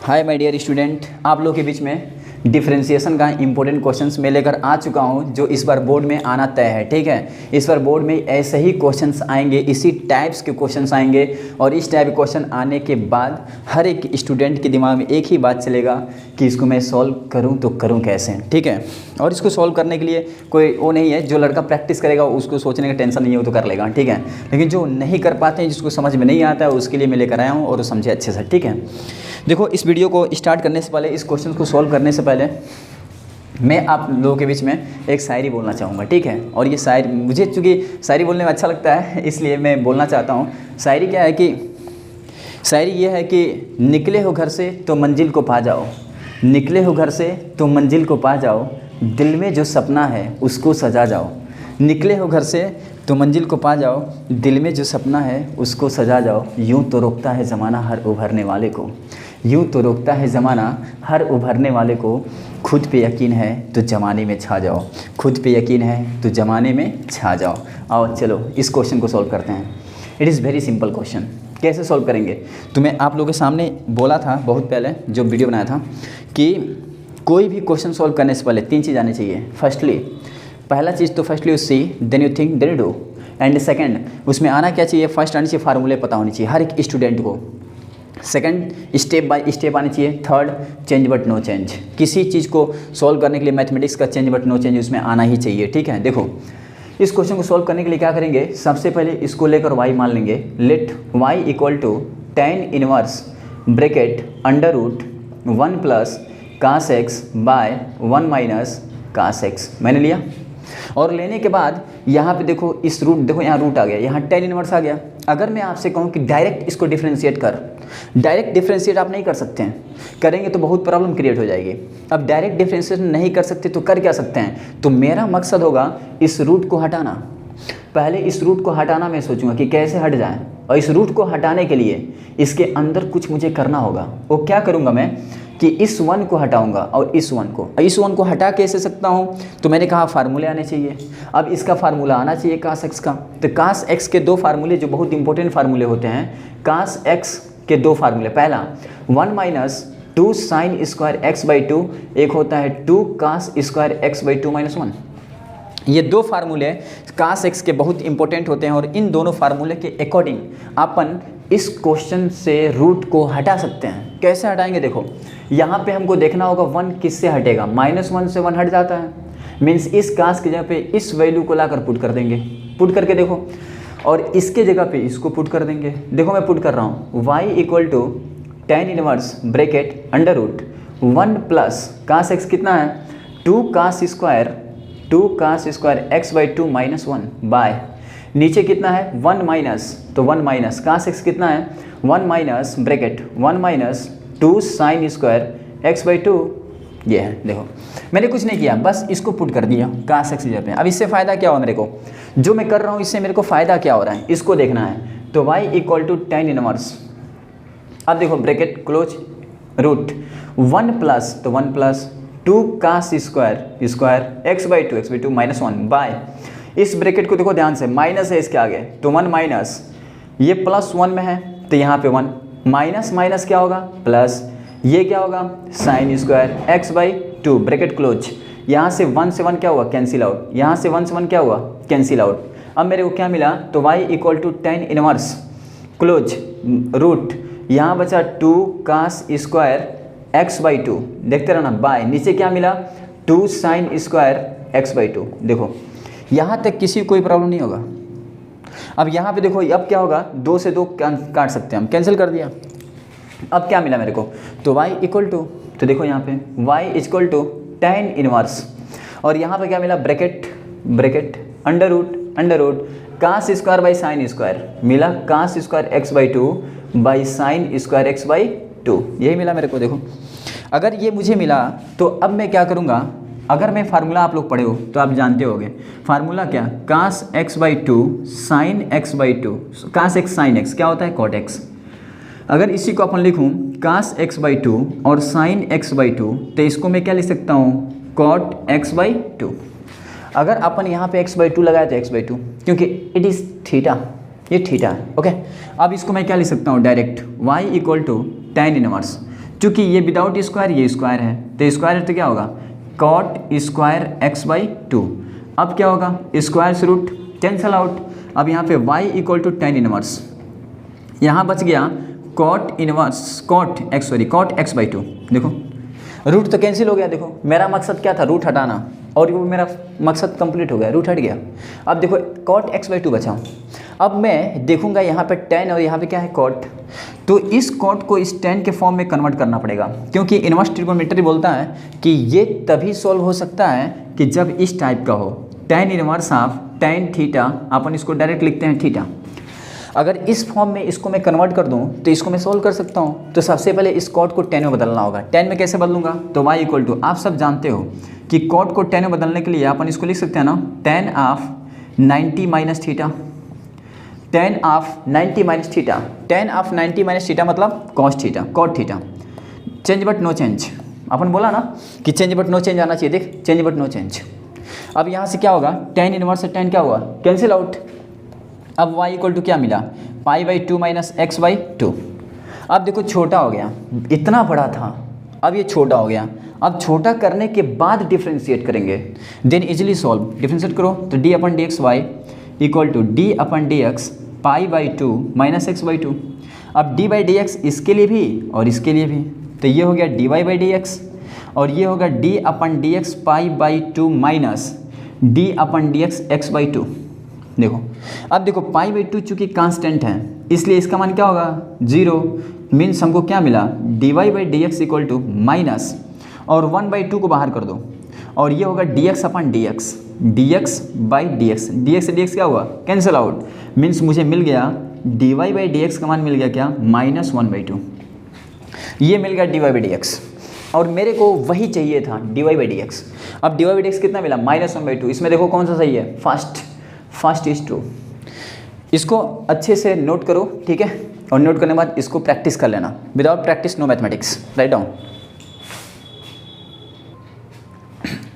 Hi my dear student, आप लोग के बीच में डिफरेंशिएशन का इंपॉर्टेंट क्वेश्चंस मैं लेकर आ चुका हूं जो इस बार बोर्ड में आना तय है। ठीक है, इस बार बोर्ड में ऐसे ही क्वेश्चंस आएंगे, इसी टाइप्स के क्वेश्चंस आएंगे और इस टाइप के क्वेश्चन आने के बाद हर एक स्टूडेंट के दिमाग में एक ही बात चलेगा कि इसको मैं सॉल्व करूँ तो करूँ कैसे। ठीक है, और इसको सॉल्व करने के लिए कोई वो नहीं है, जो लड़का प्रैक्टिस करेगा उसको सोचने का टेंशन नहीं है, वो तो कर लेगा। ठीक है, लेकिन जो नहीं कर पाते हैं, जिसको समझ में नहीं आता है, उसके लिए मैं लेकर आया हूँ और वो समझे अच्छे से। ठीक है, देखो इस वीडियो को स्टार्ट करने से पहले, इस क्वेश्चन को सॉल्व करने से पहले मैं आप लोगों के बीच में एक शायरी बोलना चाहूँगा। ठीक है, और ये शायरी मुझे चूँकि शायरी बोलने में अच्छा लगता है इसलिए मैं बोलना चाहता हूँ। शायरी क्या है कि शायरी ये है कि निकले हो घर से तो मंजिल को पा जाओ, निकले हो घर से तो मंजिल को पा जाओ, दिल में जो सपना है उसको सजा जाओ। निकले हो घर से तो मंजिल को पा जाओ, दिल में जो सपना है उसको सजा जाओ। यूँ तो रोकता है ज़माना हर उभरने वाले को, यूँ तो रोकता है ज़माना हर उभरने वाले को। खुद पे यकीन है तो ज़माने में छा जाओ, खुद पे यकीन है तो ज़माने में छा जाओ। आओ चलो इस क्वेश्चन को सॉल्व करते हैं। It is very simple question. कैसे सॉल्व करेंगे तो मैं आप लोगों के सामने बोला था बहुत पहले जो वीडियो बनाया था कि कोई भी क्वेश्चन सॉल्व करने से पहले 3 चीज़ आनी चाहिए। पहला चीज़ तो firstly you see, then you think, then you do. And second, उसमें आना क्या चाहिए, फर्स्ट आनी चाहिए फार्मूले पता होनी चाहिए हर एक स्टूडेंट को। सेकंड, स्टेप बाय स्टेप आनी चाहिए। Third, change but no change. किसी चीज़ को सॉल्व करने के लिए मैथमेटिक्स का चेंज बट नो चेंज उसमें आना ही चाहिए। ठीक है, देखो इस क्वेश्चन को सॉल्व करने के लिए क्या करेंगे, सबसे पहले इसको लेकर y मान लेंगे। Let y equal to tan inverse bracket under root 1 plus cos x by 1 minus cos x. मैंने लिया और लेने के बाद यहाँ पे देखो इस रूट, देखो यहाँ रूट आ गया, यहाँ tan इनवर्स आ गया। अगर मैं आपसे कहूँ कि डायरेक्ट इसको डिफरेंशिएट कर, डायरेक्ट डिफरेंशिएट आप नहीं कर सकते हैं, करेंगे तो बहुत प्रॉब्लम क्रिएट हो जाएगी। अब डायरेक्ट डिफरेंशिएट नहीं कर सकते तो कर क्या सकते हैं, तो मेरा मकसद होगा इस रूट को हटाना। पहले इस रूट को हटाना मैं सोचूंगा कि कैसे हट जाए, और इस रूट को हटाने के लिए इसके अंदर कुछ मुझे करना होगा। वो क्या करूँगा मैं कि इस 1 को हटाऊंगा और इस 1 को हटा कैसे सकता हूँ, तो मैंने कहा फार्मूले आने चाहिए। अब इसका फार्मूला आना चाहिए कास एक्स का। तो कास एक्स के 2 फार्मूले जो बहुत इंपॉर्टेंट फार्मूले होते हैं, कास एक्स के 2 फार्मूले, पहला 1 minus 2 sine square x by 2, एक होता है 2 cos square x by 2 minus 1। ये 2 फार्मूले कास एक्स के बहुत इंपॉर्टेंट होते हैं और इन दोनों फार्मूले के अकॉर्डिंग अपन इस क्वेश्चन से रूट को हटा सकते हैं। कैसे हटाएंगे, देखो यहाँ पे हमको देखना होगा 1 किससे हटेगा, -1 से 1 हट जाता है। मीन्स इस कास की जगह पे इस वैल्यू को लाकर पुट कर देंगे, पुट करके देखो, और इसके जगह पे इसको पुट कर देंगे। देखो मैं पुट कर रहा हूँ, y equal to tan inverse bracket under root 1 plus cos x कितना है 2 cos square x by 2 minus 1 by, नीचे कितना है 1 माइनस, तो 1 माइनस कास एक्स कितना है 1 minus bracket 1 minus 2 sine square x by 2। ये है, देखो मैंने कुछ नहीं किया, बस इसको पुट कर दिया कास एक्स की जगह पे। अब इससे फ़ायदा क्या हुआ मेरे को, जो मैं कर रहा हूँ इससे मेरे को फ़ायदा क्या हो रहा है इसको देखना है। तो y equal to tan inverse, अब देखो ब्रैकेट क्लोज रूट 1 प्लस, तो 1 plus 2 cos square x by 2 minus 1 by, इस ब्रैकेट को देखो ध्यान से, माइनस है इसके आगे, तो 1 माइनस, ये प्लस 1 में है तो यहाँ पे 1 माइनस माइनस क्या होगा प्लस, ये क्या होगा sign square x by 2 bracket close, यहाँ से 1 से 1 क्या हुआ कैंसिल आउट, यहाँ से 1 से 1 क्या हुआ कैंसिल आउट। अब मेरे को क्या मिला, तो y equal to tan inverse close root, यहाँ बचा 2 कास स्क्वायर एक्स बाई 2, देखते रहना बाय, नीचे क्या मिला 2 साइन स्क्वायर एक्स बाई 2। देखो यहाँ तक किसी कोई प्रॉब्लम नहीं होगा। अब यहाँ पे देखो अब क्या होगा, 2 से 2 काट सकते हैं हम, कैंसिल कर दिया। अब क्या मिला मेरे को, तो y इक्वल टू, तो देखो यहाँ पे y equal to tan inverse, और यहाँ पे क्या मिला bracket under root cos square by sine square, मिला cos square x by 2 by sine square x by 2, यही मिला मेरे को। देखो अगर ये मुझे मिला तो अब मैं क्या करूँगा, अगर मैं फार्मूला आप लोग पढ़े हो तो आप जानते होगे फार्मूला क्या, cos x by 2 sine x by 2, cos x sine x क्या होता है कॉट एक्स। अगर इसी को अपन लिखूँ कास एक्स बाई 2 और साइन एक्स बाई 2, तो इसको मैं क्या लिख सकता हूँ कॉट एक्स बाई 2। अगर अपन यहाँ पे एक्स बाई 2 लगाए तो एक्स बाई 2, क्योंकि इट इज़ थीटा, ये थीटा है। ओके, अब इसको मैं क्या लिख सकता हूँ direct, y equal to tan inverse चूँकि ये विदाउट स्क्वायर ये स्क्वायर है, तो स्क्वायर है तो क्या होगा कॉट स्क्वायर x/2। अब क्या होगा स्क्वायर से रूट कैंसल आउट। अब यहाँ पे y equal to tan inverse, यहाँ बच गया कॉट इनवर्स कॉट x/2। देखो रूट तो कैंसिल हो गया। देखो मेरा मकसद क्या था रूट हटाना, और वो मेरा मकसद कंप्लीट हो गया, रूट हट गया। अब देखो कॉट x/2 बचा। अब मैं देखूंगा यहाँ पे tan और यहाँ पे क्या है कॉट, तो इस कॉट को इस tan के फॉर्म में कन्वर्ट करना पड़ेगा, क्योंकि इनवर्स ट्रिगोनोमेट्री बोलता है कि ये तभी सॉल्व हो सकता है कि जब इस टाइप का हो, tan inverse of tan theta, अपन इसको डायरेक्ट लिखते हैं थीटा। अगर इस फॉर्म में इसको मैं कन्वर्ट कर दूं तो इसको मैं सॉल्व कर सकता हूं। तो सबसे पहले इस कॉट को tan में बदलना होगा। tan में कैसे बदलूंगा, तो y इक्वल टू, आप सब जानते हो कि कॉट को tan में बदलने के लिए अपन इसको लिख सकते हैं ना tan of 90 minus theta, tan of 90 minus theta, tan of 90 minus theta मतलब cos theta, cot theta. Change but no change, अपन बोला ना कि चेंज बट नो चेंज आना चाहिए, देख चेंज बट नो चेंज। अब यहाँ से क्या होगा tan इनवर्स से tan क्या हुआ कैंसिल आउट। अब y इक्वल टू क्या मिला π/2 माइनस x/2। अब देखो छोटा हो गया, इतना बड़ा था अब ये छोटा हो गया। अब छोटा करने के बाद डिफ्रेंशिएट करेंगे, देन इजीली सॉल्व। डिफ्रेंशिएट करो तो d/dxy equal to d/dx π/2 minus x/2। अब d/dx इसके लिए भी और इसके लिए भी, तो ये हो गया dy/dx और ये होगा d/dx π/2 माइनस d/dx x/2। देखो अब देखो π/2 चूँकि कांस्टेंट है इसलिए इसका मान क्या होगा 0, मीन्स हमको क्या मिला dy/dx इक्वल टू माइनस और 1/2 को बाहर कर दो और ये होगा dx/dx, dx/dx, dx से dx क्या हुआ कैंसिल आउट, मीन्स मुझे मिल गया dy/dx का मान मिल गया क्या -1/2। ये मिल गया dy/dx और मेरे को वही चाहिए था dy/dx। अब dy/dx कितना मिला -1/2। इसमें देखो कौन सा सही है, फर्स्ट इज ट्रू। इसको अच्छे से नोट करो, ठीक है, और नोट करने के बाद इसको प्रैक्टिस कर लेना। Without practice no mathematics, write down.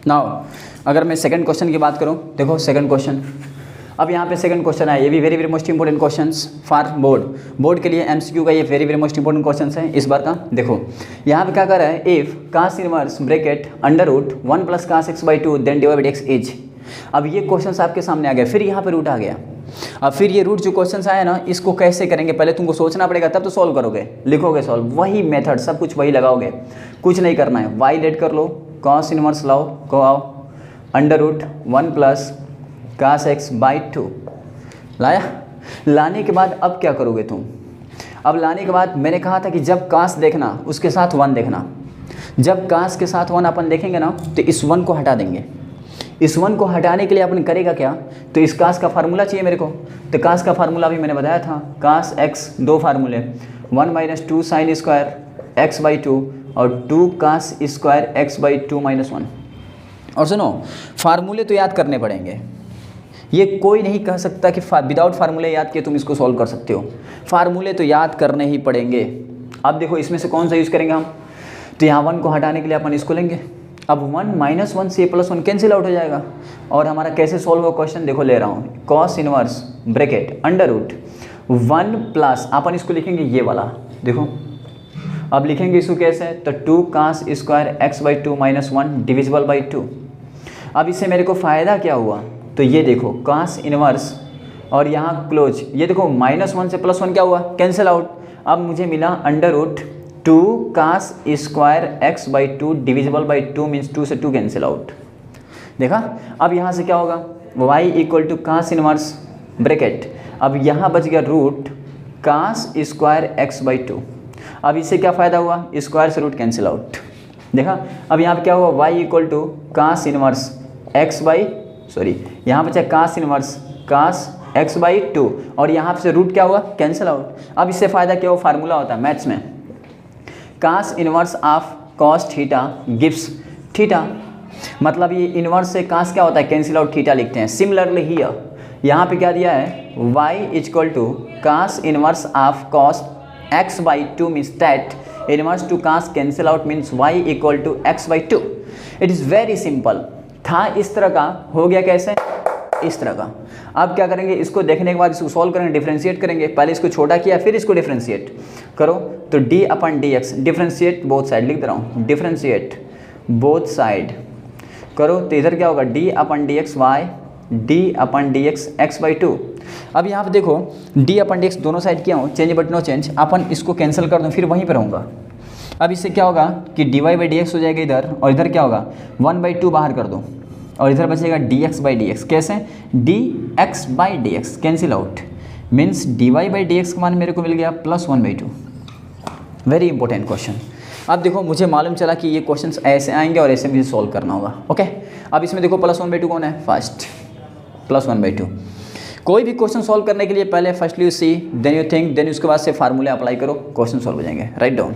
Now अगर मैं सेकंड क्वेश्चन की बात करूं, देखो सेकंड क्वेश्चन, अब यहाँ पे सेकंड क्वेश्चन है, ये भी very most important questions for board के लिए एमसीक्यू का ये वेरी मोस्ट इंपॉर्टेंट क्वेश्चन है इस बार का। देखो यहाँ पे क्या कर रहा है, if cos inverse bracket √1 + cos x/2 then dy/dx is. अब ये क्वेश्चंस आपके सामने आ गए, फिर यहाँ पे रूट आ गया। अब फिर ये रूट जो क्वेश्चंस आए ना, इसको कैसे करेंगे पहले तुमको सोचना पड़ेगा, तब तो सॉल्व करोगे, लिखोगे सॉल्व, वही मेथड सब कुछ वही लगाओगे, कुछ नहीं करना है। y लेट कर लो, cos इनवर्स लाओ, को आओ √1 + cos x/2 लाया। लाने के बाद अब क्या करोगे तुम, अब लाने के बाद मैंने कहा था कि जब cos देखना उसके साथ 1 देखना, जब cos के साथ 1 अपन देखेंगे ना तो इस 1 को हटा देंगे। इस 1 को हटाने के लिए अपन करेगा क्या, तो इस cos का फार्मूला चाहिए मेरे को, तो cos का फार्मूला भी मैंने बताया था, cos x 2 फार्मूले 1 - 2 sin स्क्वायर x/2 और 2 cos स्क्वायर x/2 - 1। और सुनो फार्मूले तो याद करने पड़ेंगे, ये कोई नहीं कह सकता कि विदाउट फार्मूले याद किए तुम इसको सॉल्व कर सकते हो, फार्मूले तो याद करने ही पड़ेंगे। अब देखो इसमें से कौन सा यूज़ करेंगे हम, तो यहाँ 1 को हटाने के लिए अपन इसको लेंगे। अब 1 - 1 से +1 कैंसिल आउट हो जाएगा और हमारा कैसे सॉल्व होगा क्वेश्चन, देखो ले रहा हूँ, cos इनवर्स ब्रैकेट √1 प्लस अपन इसको लिखेंगे ये वाला, देखो अब लिखेंगे इसको कैसे, तो 2 cos square x/2 - 1 divisible by 2। अब इससे मेरे को फ़ायदा क्या हुआ, तो ये देखो cos इनवर्स और यहाँ क्लोज, ये देखो -1 से +1 क्या हुआ कैंसिल आउट। अब मुझे मिला √2 cos square x/2 divisible by 2 means 2 से 2 कैंसिल आउट। देखा, अब यहाँ से क्या होगा y equal to cos inverse bracket, अब यहाँ बच गया रूट cos स्क्वायर x/2। अब इससे क्या फ़ायदा हुआ, स्क्वायर से रूट कैंसिल आउट। देखा, अब यहाँ पे क्या हुआ y equal to cos inverse यहाँ बचा cos इनवर्स cos x/2 और यहाँ से रूट क्या हुआ कैंसिल आउट। अब इससे फ़ायदा क्या हुआ, फार्मूला होता है मैथ्स में, cos inverse of cos theta gives theta, मतलब ये इनवर्स से cos क्या होता है कैंसिल आउट थीटा लिखते हैं। सिमिलरली हियर यहाँ पे क्या दिया है, y equal to cos inverse of cos x/2 means that inverse to cos cancel out means y equal to x/2। It is very simple था, इस तरह का हो गया कैसे, इस तरह का। अब क्या करेंगे, इसको देखने के बाद इसको सॉल्व करेंगे, डिफ्रेंशिएट करेंगे। पहले इसको छोटा किया फिर इसको डिफ्रेंशिएट करो, तो डी अपन d x, differentiate both side लिख दे रहा हूँ, डिफ्रेंशिएट बोथ साइड करो, तो इधर क्या होगा d upon d x y, d upon d x x by 2। अब यहाँ पे देखो डी अपन डी एक्स दोनों साइड किया हूँ, चेंज बट नो चेंज, अपन इसको कैंसिल कर दूँ फिर वहीं पर रहूँगा। अब इससे क्या होगा कि d y by d x हो जाएगा इधर, और इधर क्या होगा 1/2 बाहर कर दो, और इधर बचेगा d x by d x. कैसे, d x by d x cancel out, means d y by d x का मान मेरे को मिल गया +1/2। Very important question. अब देखो मुझे मालूम चला कि ये क्वेश्चंस ऐसे आएंगे और ऐसे मुझे सॉल्व करना होगा। ओके, अब इसमें देखो +1/2 कौन है, फर्स्ट +1/2। कोई भी क्वेश्चन सॉल्व करने के लिए पहले firstly you see then you think, then उसके बाद से फार्मूले अप्लाई करो, क्वेश्चन सॉल्व हो जाएंगे। Write down.